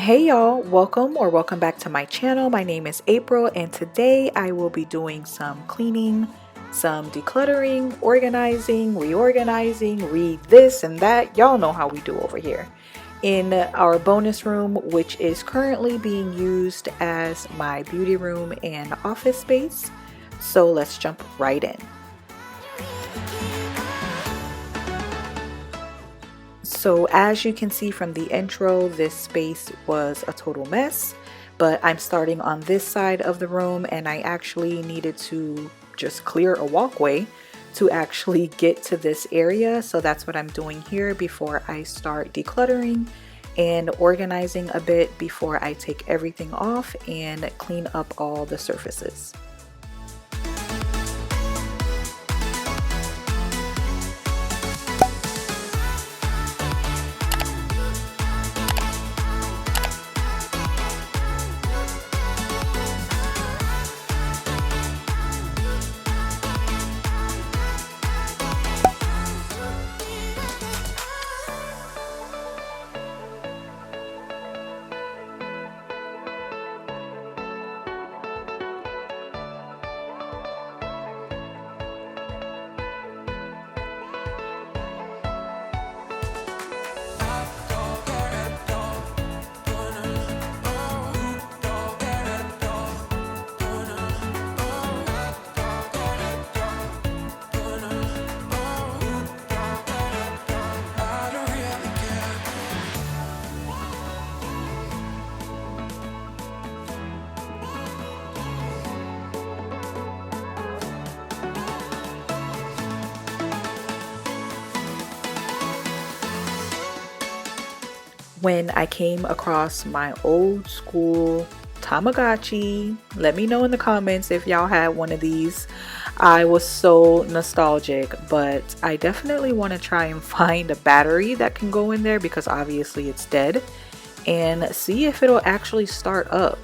Hey y'all, welcome back to my channel. My name is April and today I will be doing some cleaning, some decluttering, organizing, reorganizing, read this and that. Y'all know how we do over here in our bonus room, which is currently being used as my beauty room and office space. So let's jump right in. So as you can see from the intro, this space was a total mess, but I'm starting on this side of the room and I actually needed to just clear a walkway to actually get to this area. So that's what I'm doing here before I start decluttering and organizing a bit before I take everything off and clean up all the surfaces. When I came across my old school Tamagotchi, let me know in the comments if y'all had one of these. I was so nostalgic, but I definitely want to try and find a battery that can go in there because obviously it's dead, and see if it'll actually start up.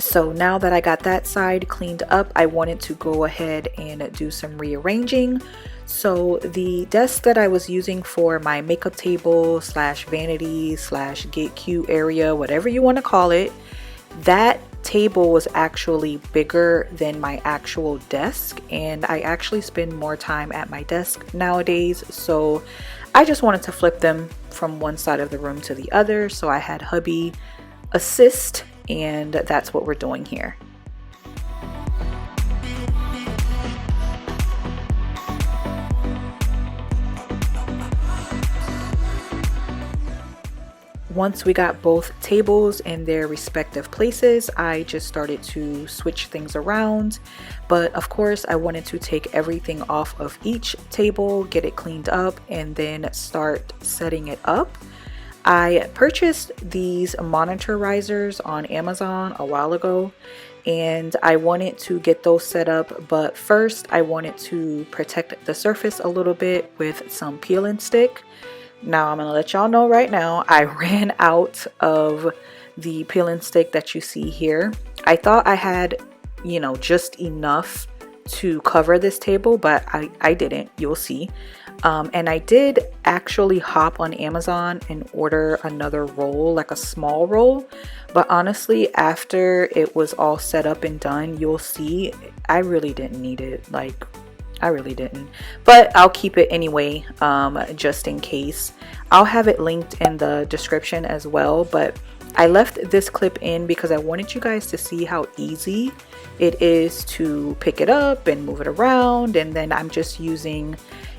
So now that I got that side cleaned up, I wanted to go ahead and do some rearranging. So the desk that I was using for my makeup table slash vanity slash get cute area, whatever you want to call it, that table was actually bigger than my actual desk, and I actually spend more time at my desk nowadays. So I just wanted to flip them from one side of the room to the other. So I had hubby assist, and that's what we're doing here. Once we got both tables in their respective places, I just started to switch things around. But of course, I wanted to take everything off of each table, get it cleaned up, and then start setting it up. I purchased these monitor risers on Amazon a while ago, and I wanted to get those set up, but first I wanted to protect the surface a little bit with some peel and stick. Now I'm gonna let y'all know right now, I ran out of the peel and stick that you see here. I thought I had, just enough to cover this table, but I didn't, you'll see. And I did actually hop on Amazon and order another roll, like a small roll, but honestly, after it was all set up and done, you'll see I really didn't need it. Like, I really didn't, but I'll keep it anyway, just in case. I'll have it linked in the description as well, but I left this clip in because I wanted you guys to see how easy it is to pick it up and move it around. And then I'm just using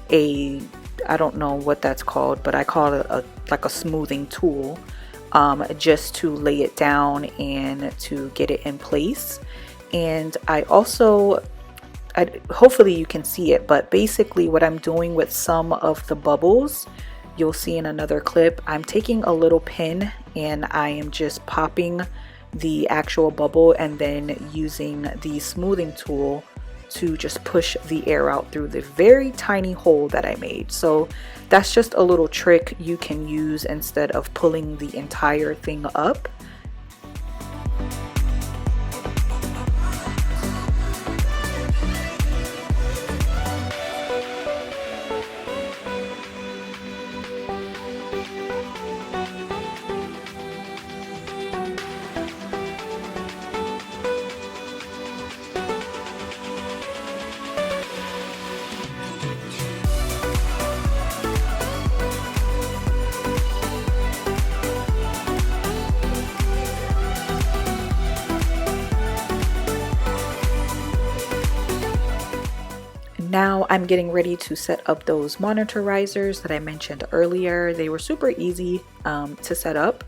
a, I don't know what that's called, but I call it like a smoothing tool, just to lay it down and to get it in place. And I also, hopefully you can see it, but basically what I'm doing with some of the bubbles, you'll see in another clip, I'm taking a little pin and I am just popping the actual bubble and then using the smoothing tool to just push the air out through the very tiny hole that I made. So that's just a little trick you can use instead of pulling the entire thing up. Now I'm getting ready to set up those monitor risers that I mentioned earlier. They were super easy to set up,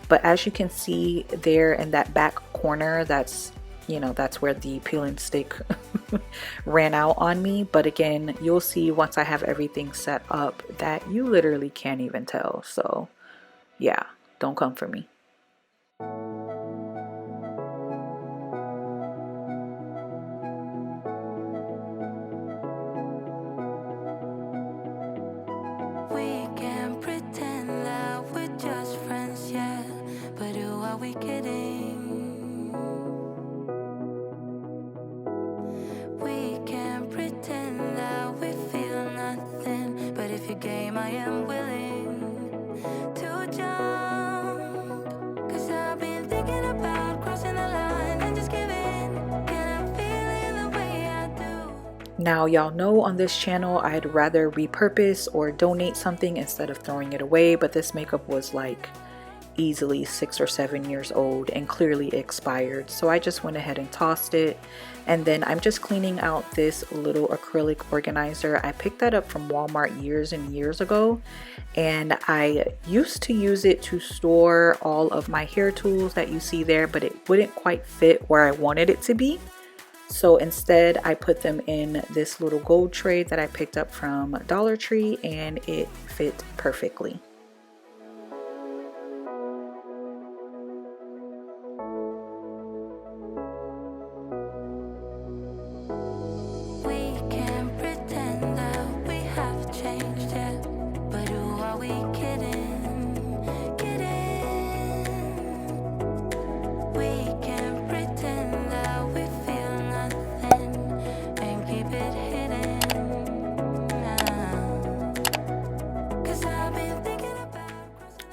but as you can see there in that back corner, that's, you know, that's where the peel and stick ran out on me. But again, you'll see once I have everything set up that you literally can't even tell. So yeah, don't come for me. Now y'all know on this channel I'd rather repurpose or donate something instead of throwing it away, but this makeup was like easily 6 or 7 years old and clearly expired, so I just went ahead and tossed it. And then I'm just cleaning out this little acrylic organizer. I picked that up from Walmart years and years ago, and I used to use it to store all of my hair tools that you see there, but it wouldn't quite fit where I wanted it to be. So instead I put them in this little gold tray that I picked up from Dollar Tree, and it fit perfectly.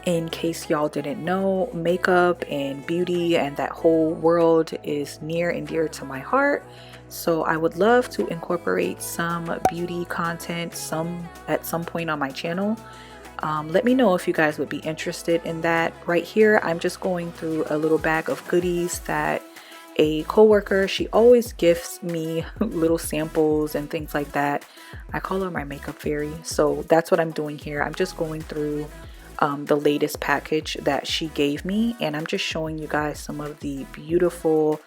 In case y'all didn't know, makeup and beauty and that whole world is near and dear to my heart. So I would love to incorporate some beauty content at some point on my channel. Let me know if you guys would be interested in that. Right here, I'm just going through a little bag of goodies that a coworker, she always gifts me little samples and things like that. I call her my makeup fairy. So that's what I'm doing here. I'm just going through the latest package that she gave me, and I'm just showing you guys some of the beautiful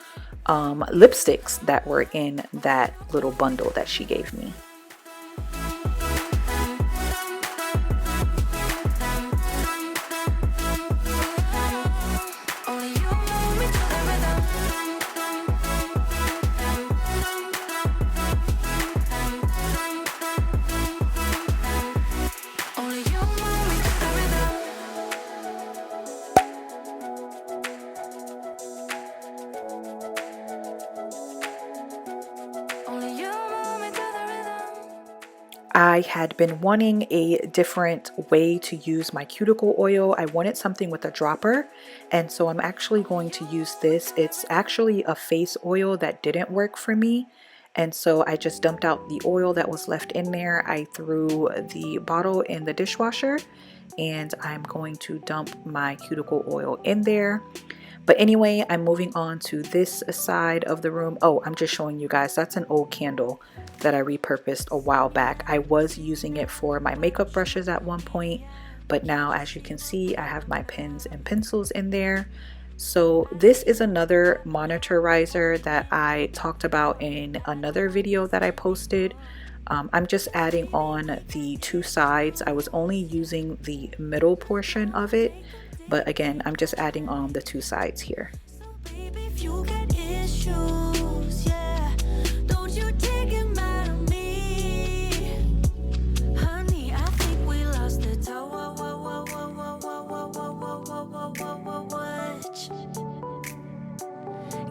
lipsticks that were in that little bundle that she gave me. I had been wanting a different way to use my cuticle oil. I wanted something with a dropper, and so I'm actually going to use this. It's actually a face oil that didn't work for me, And so I just dumped out the oil that was left in there. I threw the bottle in the dishwasher, and I'm going to dump my cuticle oil in there. But anyway, I'm moving on to this side of the room. Oh, I'm just showing you guys, that's an old candle that I repurposed a while back. I was using it for my makeup brushes at one point, but now as you can see, I have my pens and pencils in there. So this is another monitorizer that I talked about in another video that I posted. I'm just adding on the two sides. I was only using the middle portion of it, but again, I'm just adding on the two sides here.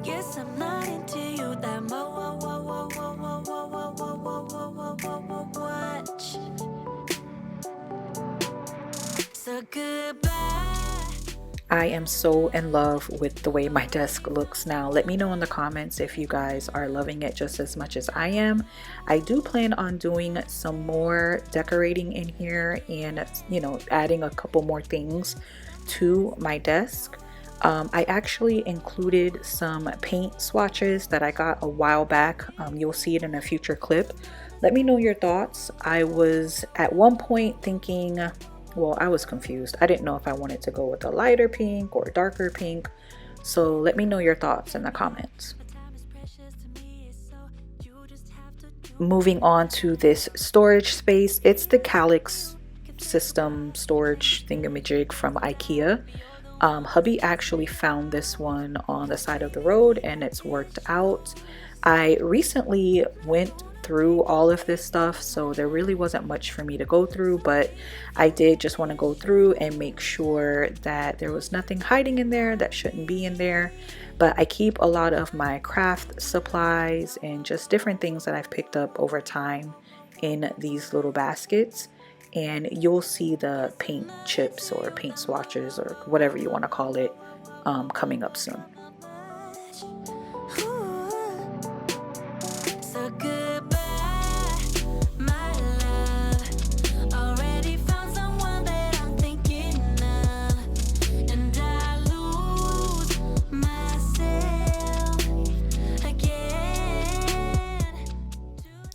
Guess I'm not into you that much. So goodbye. I am so in love with the way my desk looks now. Let me know in the comments if you guys are loving it just as much as I am. I do plan on doing some more decorating in here and, you know, adding a couple more things to my desk. I actually included some paint swatches that I got a while back. You'll see it in a future clip. Let me know your thoughts. I was at one point thinking, well, I was confused. I didn't know if I wanted to go with a lighter pink or darker pink. So let me know your thoughts in the comments. Moving on to this storage space. It's the Kallax system storage thingamajig from Ikea. Hubby actually found this one on the side of the road and it's worked out. I recently went through all of this stuff, so there really wasn't much for me to go through, but I did just want to go through and make sure that there was nothing hiding in there that shouldn't be in there. But I keep a lot of my craft supplies and just different things that I've picked up over time in these little baskets. And you'll see the paint chips or paint swatches or whatever you want to call it coming up soon.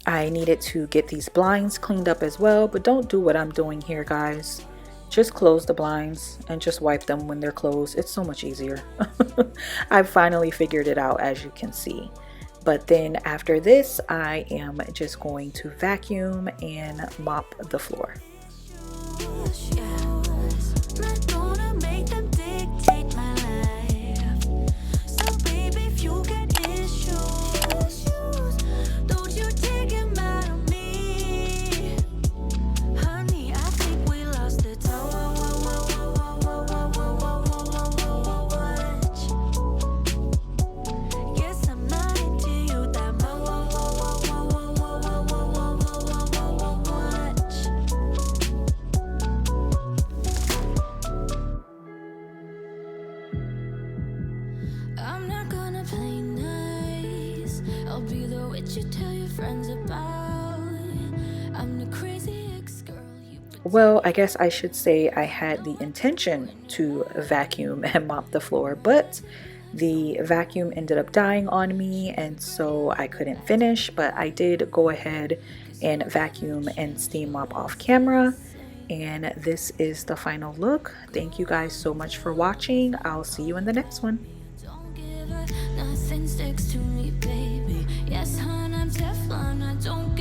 I needed to get these blinds cleaned up as well, but don't do what I'm doing here, guys. Just close the blinds and just wipe them when they're closed. It's so much easier. I finally figured it out, as you can see. But then after this, I am just going to vacuum and mop the floor. Well, I guess I should say I had the intention to vacuum and mop the floor, but the vacuum ended up dying on me and so I couldn't finish, but I did go ahead and vacuum and steam mop off camera. And this is the final look. Thank you guys so much for watching. I'll see you in the next one. Nothing sticks to me, baby. Yes, hon, I'm Teflon. I don't